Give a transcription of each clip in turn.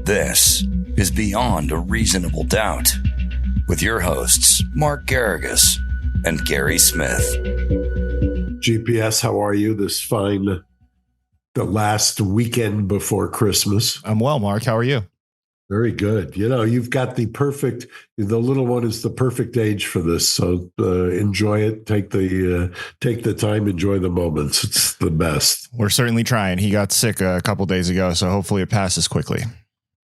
This is Beyond a Reasonable Doubt with your hosts, Mark Garrigus and Gary Smith. GPS, how are you this fine, the last weekend before Christmas? I'm well, Mark. How are you? Very good. You know, you've got the little one is the perfect age for this. So enjoy it. Take the time, enjoy the moments. It's the best. We're certainly trying. He got sick a couple days ago, so hopefully it passes quickly.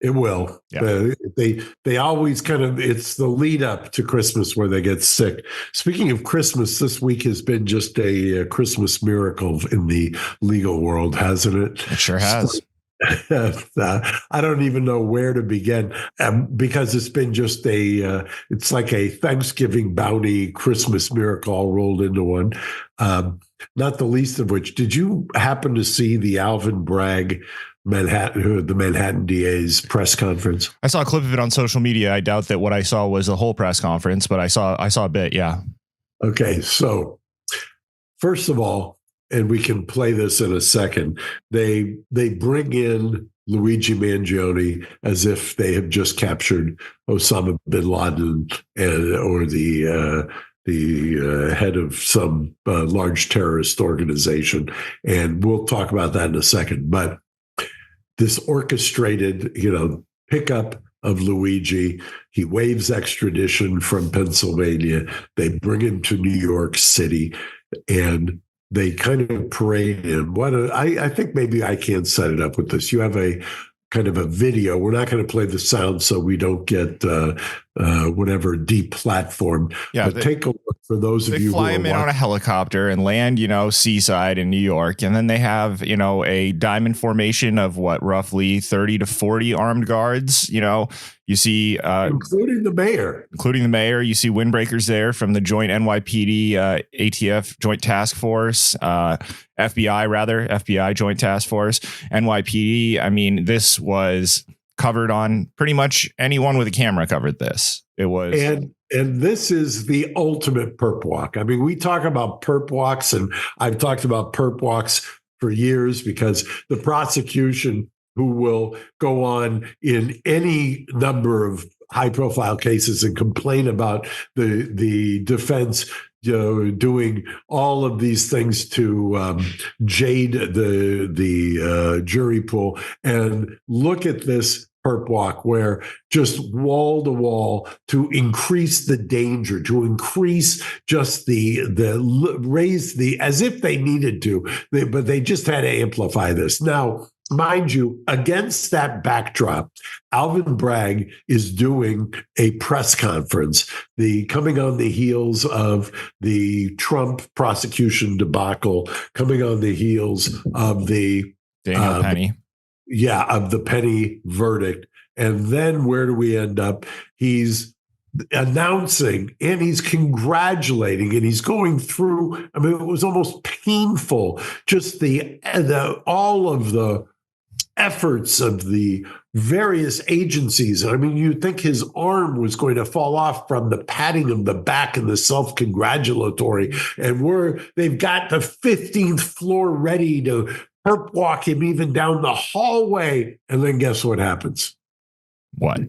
It will. Yeah. They always it's the lead up to Christmas where they get sick. Speaking of Christmas, this week has been just a Christmas miracle in the legal world, hasn't it? It sure has. I don't even know where to begin because it's been just it's like a Thanksgiving bounty Christmas miracle all rolled into one. Not the least of which, did you happen to see the Alvin Bragg the Manhattan DA's press conference? I saw a clip of it on social media. I doubt that what I saw was the whole press conference, but I saw a bit. Yeah. Okay. So first of all, and we can play this in a second, they bring in Luigi Mangione as if they have just captured Osama bin Laden or the head of some large terrorist organization. And we'll talk about that in a second. But this orchestrated, pickup of Luigi, he waives extradition from Pennsylvania. They bring him to New York City, and they kind of parade him. I think maybe I can set it up with this. You have a kind of a video. We're not going to play the sound so we don't get whatever deplatformed. Yeah, but take a look for those of you who fly him in on a helicopter and land, seaside in New York. And then they have, a diamond formation of roughly 30 to 40 armed guards. You see, including the mayor. You see windbreakers there from the joint NYPD, ATF Joint Task Force, FBI Joint Task Force, NYPD. I mean, this was covered on pretty much anyone with a camera covered this. It was. And this is the ultimate perp walk. I mean, we talk about perp walks, and I've talked about perp walks for years because the prosecution, who will go on in any number of high-profile cases and complain about the defense doing all of these things to jade the jury pool. And look at this perp walk where just wall to wall to increase the danger, to increase just raise the, as if they needed to, but they just had to amplify this. Now, mind you, against that backdrop, Alvin Bragg is doing a press conference, coming on the heels of the Trump prosecution debacle, coming on the heels of the Daniel Penny. Of the Penny verdict. And then where do we end up? He's announcing and he's congratulating and he's going through. I mean, it was almost painful, just all of the efforts of the various agencies. I mean, you'd think his arm was going to fall off from the patting of the back and the self-congratulatory. And they've got the 15th floor ready to perp walk him even down the hallway. And then guess what happens? What?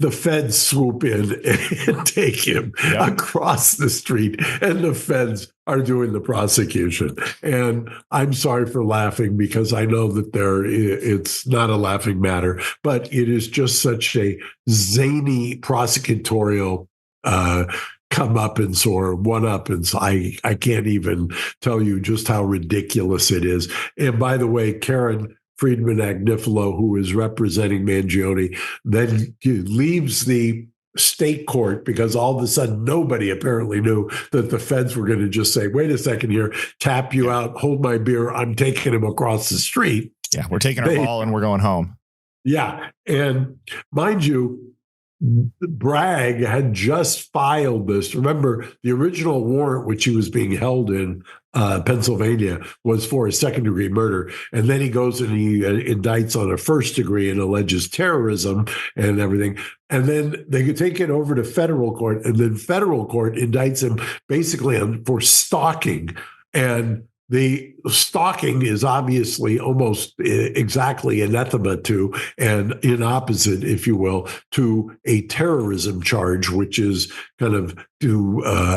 The feds swoop in and take him across the street, and the feds are doing the prosecution. And I'm sorry for laughing because I know that it's not a laughing matter, but it is just such a zany prosecutorial comeuppance or one-uppance. I can't even tell you just how ridiculous it is. And by the way, Karen Friedman Agnifilo, who is representing Mangione, then leaves the state court because all of a sudden nobody apparently knew that the feds were going to just say, wait a second here, tap you out, hold my beer, I'm taking him across the street. Yeah, we're taking our ball and we're going home. Yeah. And mind you, Bragg had just filed this. Remember, the original warrant, which he was being held in Pennsylvania, was for a second-degree murder. And then he goes and he indicts on a first degree and alleges terrorism and everything. And then they could take it over to federal court, and then federal court indicts him basically for stalking. And The stalking is obviously almost exactly anathema to and in opposite, if you will, to a terrorism charge, which is kind of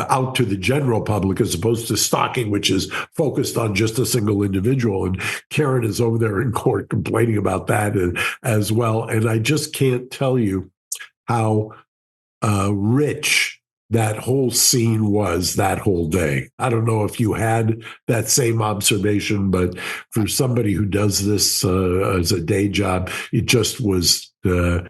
out to the general public as opposed to stalking, which is focused on just a single individual. And Karen is over there in court complaining about that as well. And I just can't tell you how rich that whole scene was that whole day. I don't know if you had that same observation, but for somebody who does this as a day job, it just was, it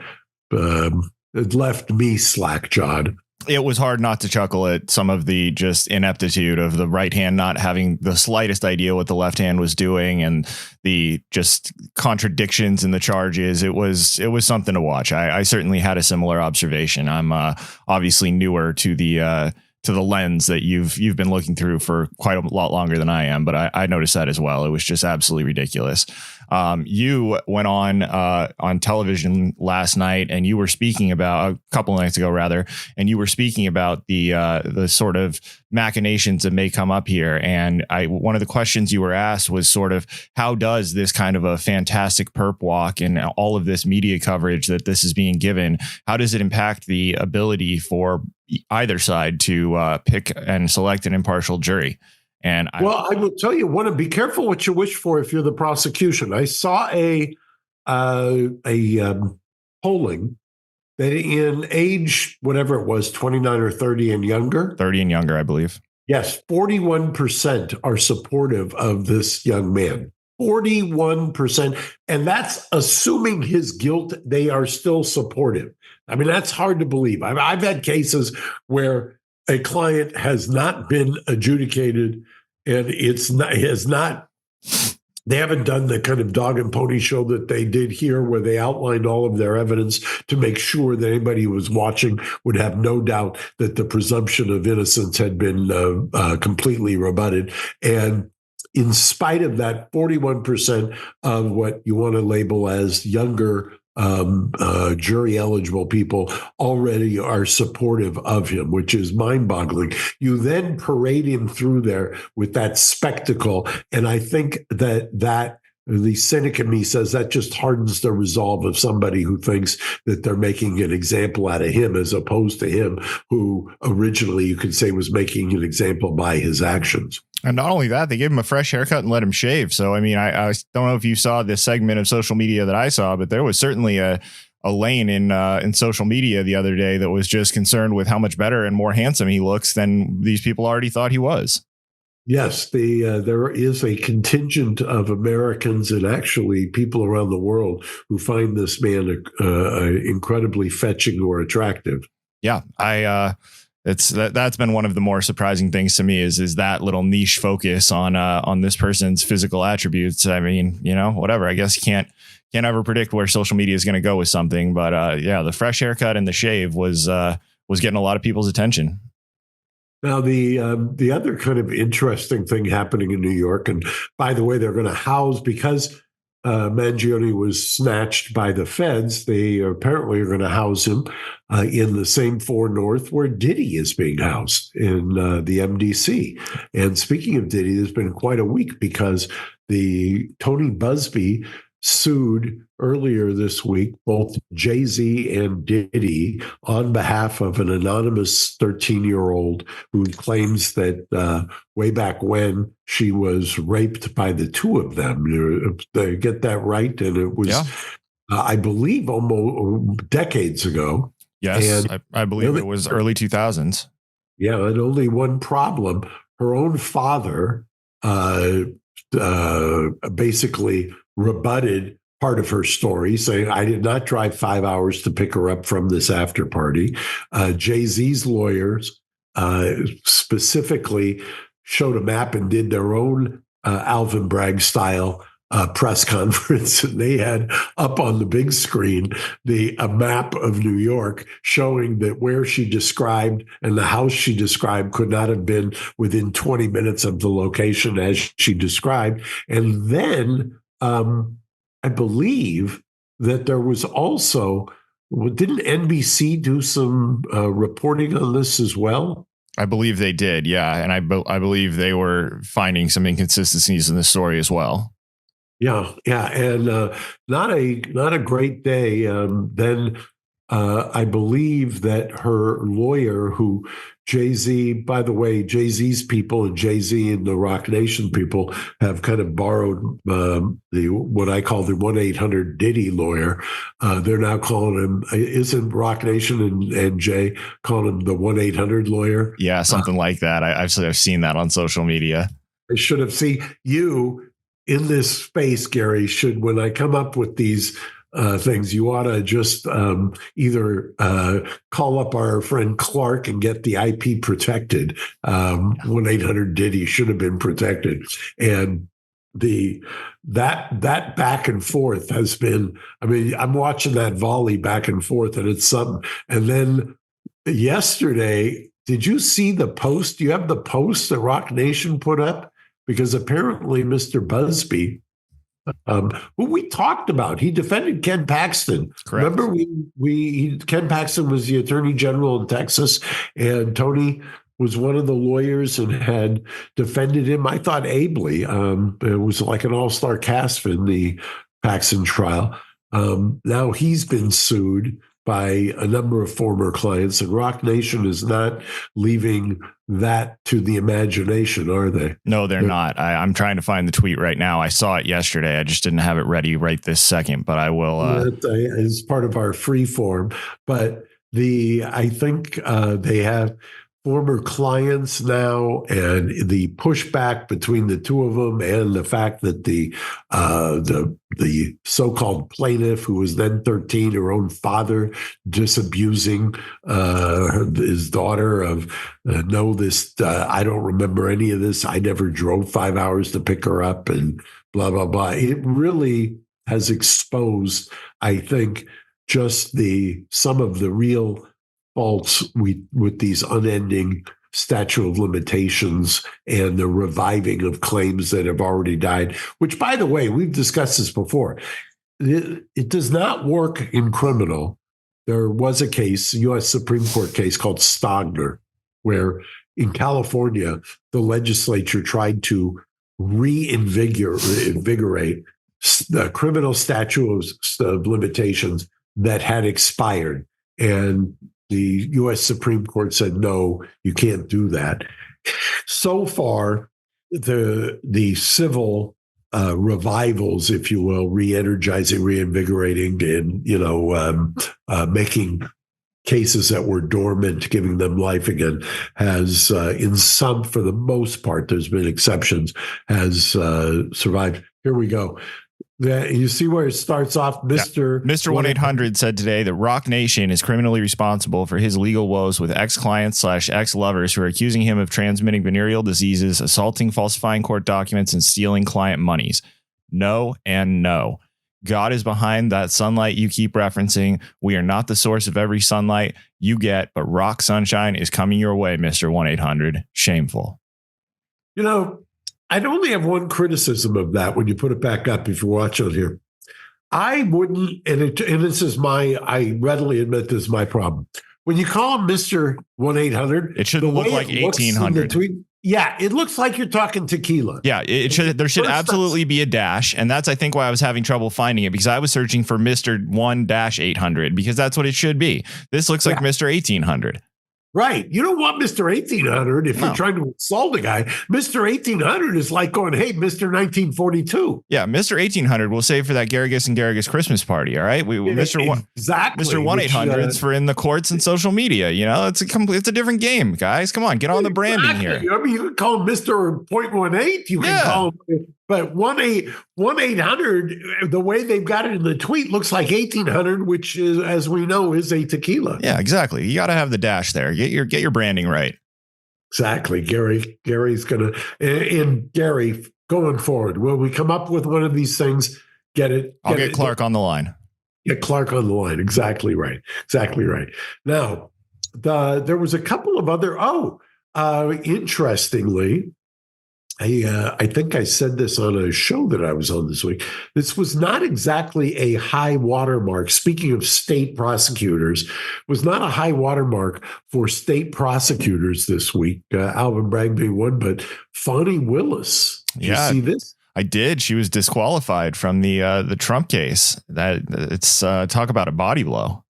left me slack-jawed. It was hard not to chuckle at some of the just ineptitude of the right hand not having the slightest idea what the left hand was doing, and the just contradictions in the charges. It was something to watch. I certainly had a similar observation. I'm obviously newer to the lens that you've been looking through for quite a lot longer than I am, but I noticed that as well. It was just absolutely ridiculous. You went on television last night, and you were speaking about a couple of nights ago, rather, and you were speaking about the sort of machinations that may come up here. And one of the questions you were asked was sort of, how does this kind of a fantastic perp walk and all of this media coverage that this is being given, how does it impact the ability for either side to pick and select an impartial jury? And I will tell you, want to be careful what you wish for if you're the prosecution. I saw a polling that in age, whatever it was, 29 or 30 and younger. 30 and younger, I believe. Yes, 41% are supportive of this young man. 41%. And that's assuming his guilt, they are still supportive. I mean, that's hard to believe. I've had cases where a client has not been adjudicated, and they haven't done the kind of dog and pony show that they did here, where they outlined all of their evidence to make sure that anybody who was watching would have no doubt that the presumption of innocence had been completely rebutted. And in spite of that, 41% of what you want to label as younger jury eligible people already are supportive of him, which is mind-boggling. You then parade him through there with that spectacle, and I think that the cynic in me says that just hardens the resolve of somebody who thinks that they're making an example out of him, as opposed to him who originally, you could say, was making an example by his actions. And not only that, they gave him a fresh haircut and let him shave. So, I mean, I don't know if you saw this segment of social media that I saw, but there was certainly a lane in social media the other day that was just concerned with how much better and more handsome he looks than these people already thought he was. Yes, there is a contingent of Americans and actually people around the world who find this man incredibly fetching or attractive. Yeah, that's been one of the more surprising things to me is that little niche focus on this person's physical attributes. I mean, whatever. I guess you can't ever predict where social media is going to go with something, but yeah, the fresh haircut and the shave was getting a lot of people's attention. Now, the other kind of interesting thing happening in New York, and by the way, they're going to house, because Mangione was snatched by the feds, they apparently are going to house him in the same 4 North where Diddy is being housed, in the MDC. And speaking of Diddy, there's been quite a week because the Tony Busby sued earlier this week both Jay-Z and Diddy on behalf of an anonymous 13-year-old who claims that way back when she was raped by the two of them. They get that right? And it was, I believe, almost decades ago. Yes, and I believe it was early 2000s. Yeah, and only one problem. Her own father basically rebutted part of her story, saying, I did not drive 5 hours to pick her up from this after party. Jay-Z's lawyers specifically showed a map and did their own Alvin Bragg style press conference. And they had up on the big screen a map of New York showing that where she described and the house she described could not have been within 20 minutes of the location as she described. And then I believe that there was also, didn't NBC do some reporting on this as well? I believe they did. Yeah. And I believe they were finding some inconsistencies in the story as well. Yeah. And not a great day. Then I believe that her lawyer, who Jay-Z, by the way, Jay-Z's people and Jay-Z and the Roc Nation people have kind of borrowed what I call the 1-800 Diddy lawyer. They're now calling him, isn't Roc Nation and Jay calling him the 1-800 lawyer? Yeah, something like that. I've seen that on social media. I should have seen you in this space, Gary. When I come up with these things, you ought to just either call up our friend Clark and get the IP protected. 1-800 Diddy should have been protected. And that back and forth has been, I mean, I'm watching that volley back and forth, and it's something. And then yesterday, did you see the post? Do you have the post that Roc Nation put up? Because apparently Mr. Busby, who we talked about, he defended Ken Paxton. Correct. Remember, Ken Paxton was the attorney general in Texas, and Tony was one of the lawyers and had defended him, I thought, ably. It was like an all-star cast in the Paxton trial. Now he's been sued by a number of former clients, and Roc Nation is not leaving that to the imagination, are they? No, they're not. I'm trying to find the tweet right now. I saw it yesterday. I just didn't have it ready right this second, but I will. As part of our free form. But I think they have former clients now, and the pushback between the two of them, and the fact that the so-called plaintiff, who was then 13, her own father disabusing his daughter of I don't remember any of this. I never drove 5 hours to pick her up, and blah, blah, blah. It really has exposed, I think, just some of the real faults with these unending statute of limitations and the reviving of claims that have already died, which, by the way, we've discussed this before. It does not work in criminal. There was a case, a U.S. Supreme Court case called Stogner, where in California, the legislature tried to reinvigorate the criminal statute of limitations that had expired. And the U.S. Supreme Court said, no, you can't do that. So far, the civil revivals, if you will, re-energizing, reinvigorating, and making cases that were dormant, giving them life again, has in some, for the most part, there's been exceptions, has survived. Here we go. You see where it starts off, Mr. 1-800 said today that Roc Nation is criminally responsible for his legal woes with ex-clients / ex-lovers who are accusing him of transmitting venereal diseases, assaulting, falsifying court documents, and stealing client monies. No and no. God is behind that sunlight you keep referencing. We are not the source of every sunlight you get, but Roc Sunshine is coming your way, Mr. 1-800. Shameful. I'd only have one criticism of that when you put it back up, if you watch it here. I wouldn't, and this is I readily admit this is my problem. When you call him Mr. 1-800, it shouldn't look like 1800. Yeah, it looks like you're talking tequila. Yeah, there should absolutely be a dash. And that's, I think, why I was having trouble finding it, because I was searching for Mr. 1-800, because that's what it should be. This looks like Mr. 1800. Right. You don't want Mr. 1800 if you're trying to insult a guy. Mr. 1800 is like going, hey, Mr. 1942. Yeah, Mr. 1800 we'll save for that Garrigus and Garrigus Christmas party, all right? Mr. 1-800's for in the courts and social media. It's a different game, guys. Come on, get on the branding here. I mean, you can call him Mr. .18. You can call him, but 1-800, the way they've got it in the tweet, looks like 1800, which is, as we know, is a tequila. Yeah, exactly. You got to have the dash there. Get your branding right. Exactly. Gary's going to, and Gary, going forward, when we come up with one of these things, I'll get Clark on the line. Get Clark on the line. Exactly right. Exactly right. Now, there was a couple of other, interestingly, I think I said this on a show that I was on this week. This was not exactly a high watermark. Speaking of state prosecutors, was not a high watermark for state prosecutors this week. Alvin Bragg being one, but Fani Willis. Did you see this? I did. She was disqualified from the Trump case. That it's talk about a body blow.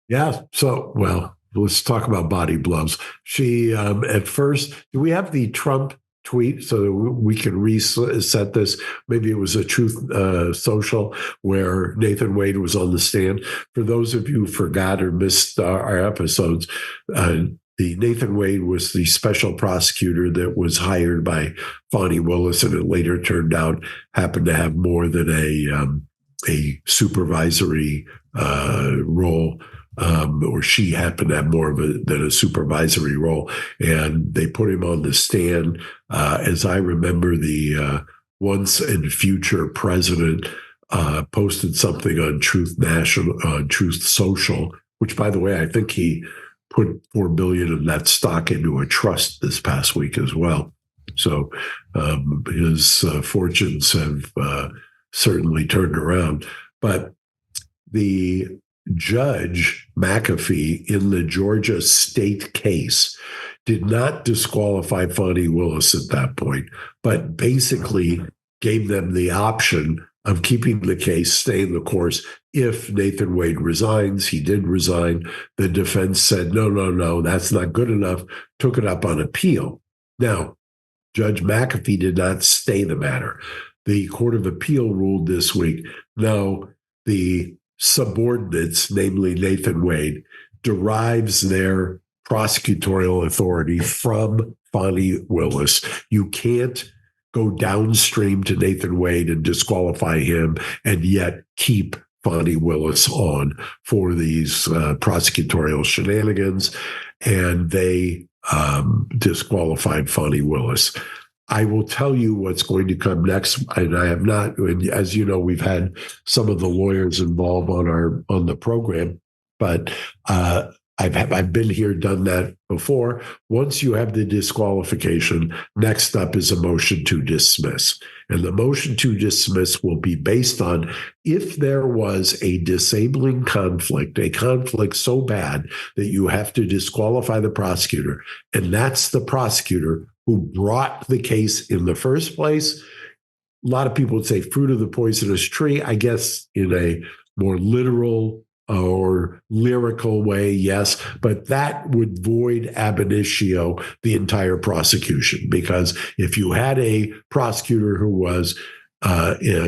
Yeah. So, well, let's talk about body blows. She at first, do we have the Trump tweet so that we can reset this? Maybe it was a Truth Social where Nathan Wade was on the stand. For those of you who forgot or missed our episodes, the Nathan Wade was the special prosecutor that was hired by Fani Willis, and it later turned out happened to have more than a supervisory role. Or she happened to have more than a supervisory role, and they put him on the stand. As I remember, the once and future president posted something on Truth Social, which, by the way, I think he put $4 billion of that stock into a trust this past week as well. So his fortunes have certainly turned around, but the Judge McAfee in the Georgia state case did not disqualify Fani Willis at that point, but basically gave them the option of keeping the case, staying the course. If Nathan Wade resigns, he did resign. The defense said, no, that's not good enough, took it up on appeal. Now, Judge McAfee did not stay the matter. The Court of Appeal ruled this week, no, the subordinates, namely Nathan Wade, derives their prosecutorial authority from Fani Willis. You can't go downstream to Nathan Wade and disqualify him and yet keep Fani Willis on for these prosecutorial shenanigans, and they disqualified Fani Willis. I will tell you what's going to come next, and I have not. And as you know, we've had some of the lawyers involved on the program, but I've been here, done that before. Once you have the disqualification, next up is a motion to dismiss, and the motion to dismiss will be based on if there was a disabling conflict, a conflict so bad that you have to disqualify the prosecutor, and that's the prosecutor who brought the case in the first place. A lot of people would say fruit of the poisonous tree. I guess in a more literal or lyrical way, yes, but that would void ab initio the entire prosecution, because if you had a prosecutor who was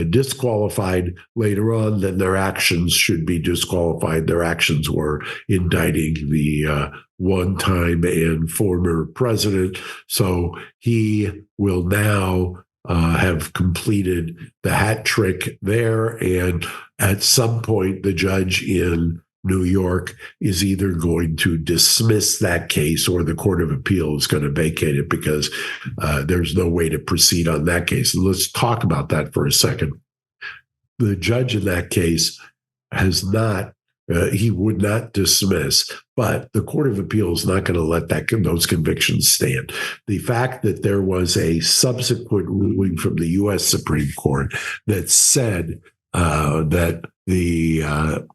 disqualified later on, then their actions should be disqualified. Their actions were indicting the one-time and former president. So he will now have completed the hat trick there. And at some point, the judge in New York is either going to dismiss that case or the Court of Appeal is going to vacate it, because there's no way to proceed on that case. And let's talk about that for a second. The judge in that case has not, he would not dismiss, but the Court of Appeal is not going to let those convictions stand. The fact that there was a subsequent ruling from the U.S. Supreme Court that said that the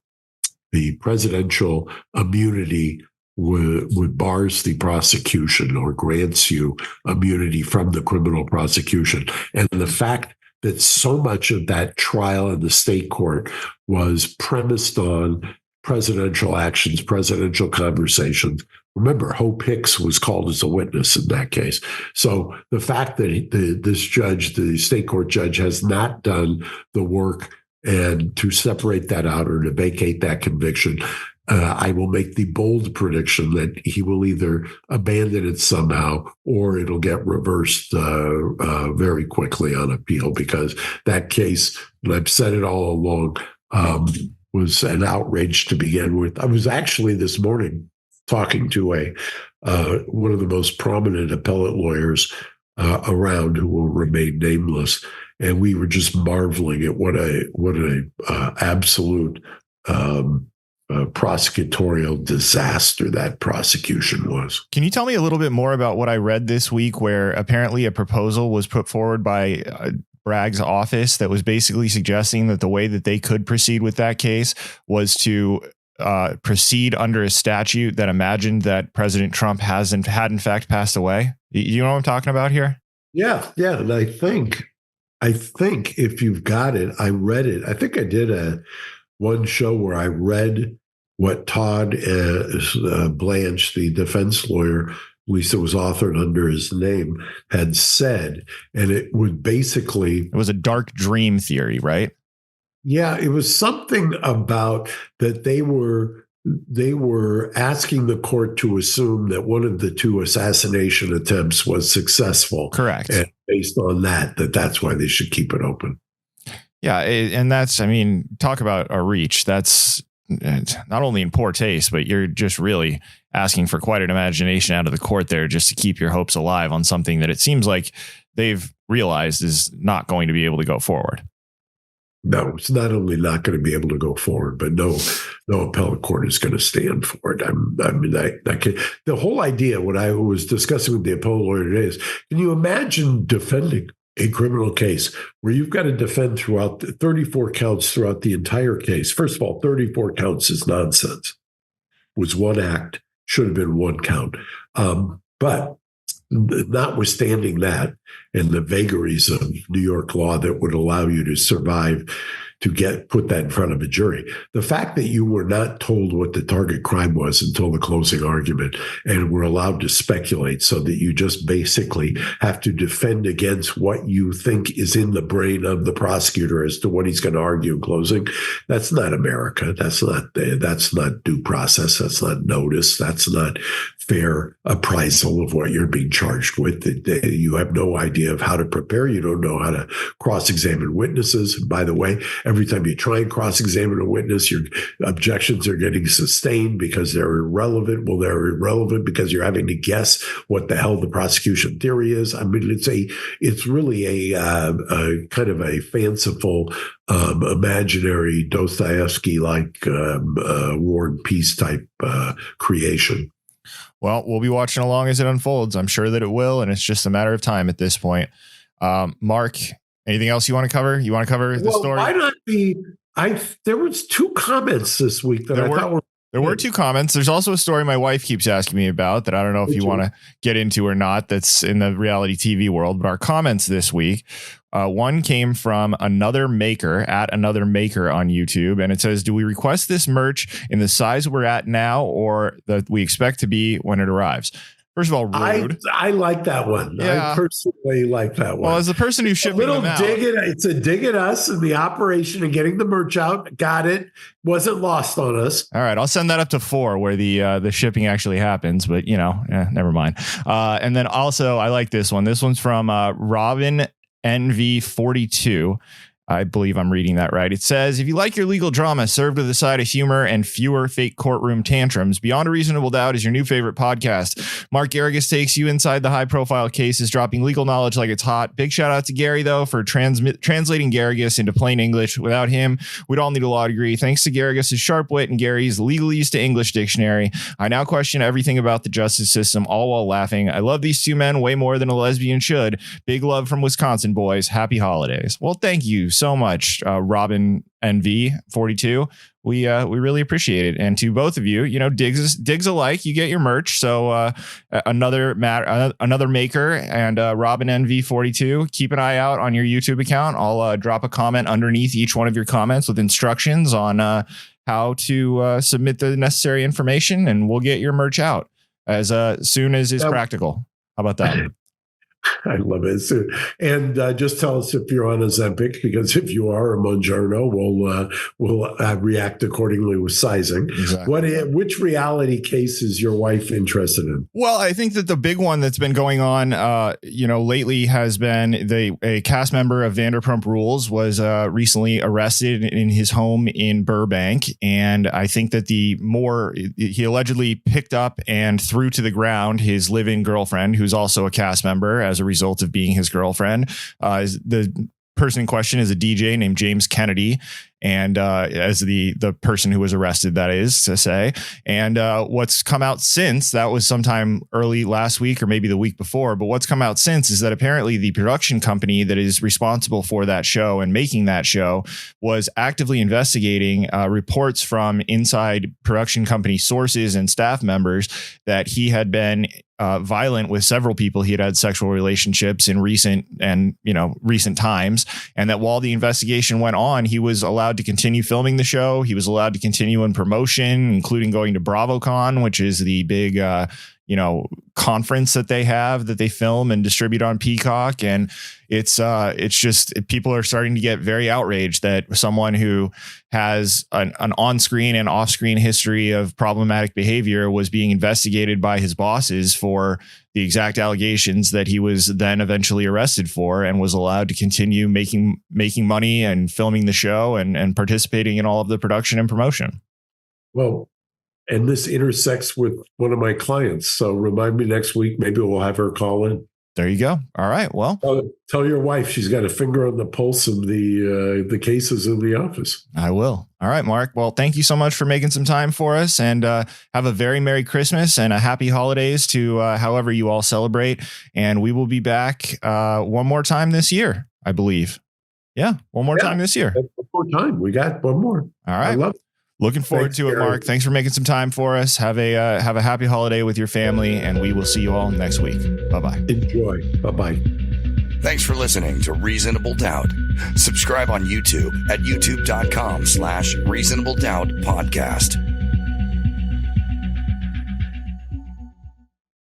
presidential immunity would bars the prosecution or grants you immunity from the criminal prosecution. And the fact that so much of that trial in the state court was premised on presidential actions, presidential conversations. Remember, Hope Hicks was called as a witness in that case. So the fact that this judge, the state court judge, has not done the work and to separate that out or to vacate that conviction, I will make the bold prediction that he will either abandon it somehow or it'll get reversed very quickly on appeal, because that case, and I've said it all along, was an outrage to begin with. I was actually this morning talking to one of the most prominent appellate lawyers around, who will remain nameless, and we were just marveling at what a absolute prosecutorial disaster that prosecution was. Can you tell me a little bit more about what I read this week, where apparently a proposal was put forward by Bragg's office that was basically suggesting that the way that they could proceed with that case was to proceed under a statute that imagined that President Trump had in fact passed away? You know what I'm talking about here? Yeah. And I think if you've got it, I read it. I think I did one show where I read what Todd Blanche, the defense lawyer, at least it was authored under his name, had said. And it would basically... It was a dark dream theory, right? Yeah, it was something about that they were asking the court to assume that one of the two assassination attempts was succonsuccessful. Correct. And based on that's why they should keep it open. Yeah. And that's, I mean, talk about a reach. That's not only in poor taste, but you're just really asking for quite an imagination out of the court there just to keep your hopes alive on something that it seems like they've realized is not going to be able to go forward. No, it's not only not going to be able to go forward, but no appellate court is going to stand for it. The whole idea, what I was discussing with the appellate lawyer today is, can you imagine defending a criminal case where you've got to defend throughout 34 counts throughout the entire case? First of all, 34 counts is nonsense. It was one act, should have been one count. But notwithstanding that and the vagaries of New York law that would allow you to survive to put that in front of a jury, the fact that you were not told what the target crime was until the closing argument and were allowed to speculate, so that you just basically have to defend against what you think is in the brain of the prosecutor as to what he's going to argue in closing, that's not America. That's not due process. That's not notice. That's not fair appraisal of what you're being charged with. You have no idea of how to prepare. You don't know how to cross-examine witnesses. And by the way, every time you try and cross-examine a witness, your objections are getting sustained because they're irrelevant. Well, they're irrelevant because you're having to guess what the hell the prosecution theory is. I mean, it's really a kind of a fanciful, imaginary Dostoevsky-like War and Peace type creation. Well, we'll be watching along as it unfolds. I'm sure that it will, and it's just a matter of time at this point. Mark, anything else you want to cover? You want to cover the story? Why not there was two comments this week that There were two comments. There's also a story my wife keeps asking me about that I don't know if you want to get into or not. That's in the reality TV world. But our comments this week, one came from another maker on YouTube. And it says, do we request this merch in the size we're at now or that we expect to be when it arrives? First of all, rude. I like that one. Yeah. I personally like that one. Well, as the person who's shipping them out, it's a dig at us and the operation of getting the merch out. Got it. Wasn't lost on us. All right, I'll send that up to 4 where the shipping actually happens. But never mind. And then also, I like this one. This one's from Robin NV42. I believe I'm reading that right. It says, if you like your legal drama served with a side of humor and fewer fake courtroom tantrums, Beyond a Reasonable Doubt is your new favorite podcast. Mark Garrigus takes you inside the high-profile cases, dropping legal knowledge like it's hot. Big shout-out to Gary, though, for translating Garrigus into plain English. Without him, we'd all need a law degree. Thanks to Garrigus' sharp wit and Gary's legalese to English dictionary, I now question everything about the justice system, all while laughing. I love these two men way more than a lesbian should. Big love from Wisconsin, boys. Happy holidays. Well, thank you so much, Robin NV42. We really appreciate it. And to both of you, digs alike, you get your merch. So another maker and Robin NV42, keep an eye out on your YouTube account. I'll drop a comment underneath each one of your comments with instructions on how to submit the necessary information, and we'll get your merch out as soon as is practical. How about that? I love it. And just tell us if you're on Ozempic, because if you are, a Mangione, we'll react accordingly with sizing. Exactly. Which reality case is your wife interested in? Well, I think that the big one that's been going on, lately has been a cast member of Vanderpump Rules was recently arrested in his home in Burbank. And I think that he allegedly picked up and threw to the ground his live-in girlfriend, who's also a cast member, as a result of being his girlfriend. The person in question is a DJ named James Kennedy, and as the person who was arrested, that is to say. And what's come out since, that was sometime early last week or maybe the week before, but what's come out since is that apparently the production company that is responsible for that show and making that show was actively investigating reports from inside production company sources and staff members that he had been violent with several people. He had sexual relationships in recent times, and that while the investigation went on, he was allowed to continue filming the show. He was allowed to continue in promotion, including going to BravoCon, which is the big conference that they film and distribute on Peacock. And it's just, people are starting to get very outraged that someone who has an on-screen and off-screen history of problematic behavior was being investigated by his bosses for the exact allegations that he was then eventually arrested for, and was allowed to continue making money and filming the show and participating in all of the production and promotion. Well, and this intersects with one of my clients. So remind me next week, maybe we'll have her call in. There you go. All right. Well, tell your wife she's got a finger on the pulse of the cases in the office. I will. All right, Mark. Well, thank you so much for making some time for us, and have a very Merry Christmas and a happy holidays to however you all celebrate. And we will be back one more time this year, I believe. Yeah, one more time this year. One more time. We got one more. All right. I love it. Looking forward to it, Mark. Thanks for making some time for us. Have a happy holiday with your family, and we will see you all next week. Bye-bye. Enjoy. Bye-bye. Thanks for listening to Reasonable Doubt. Subscribe on YouTube at youtube.com/Reasonable Doubt Podcast.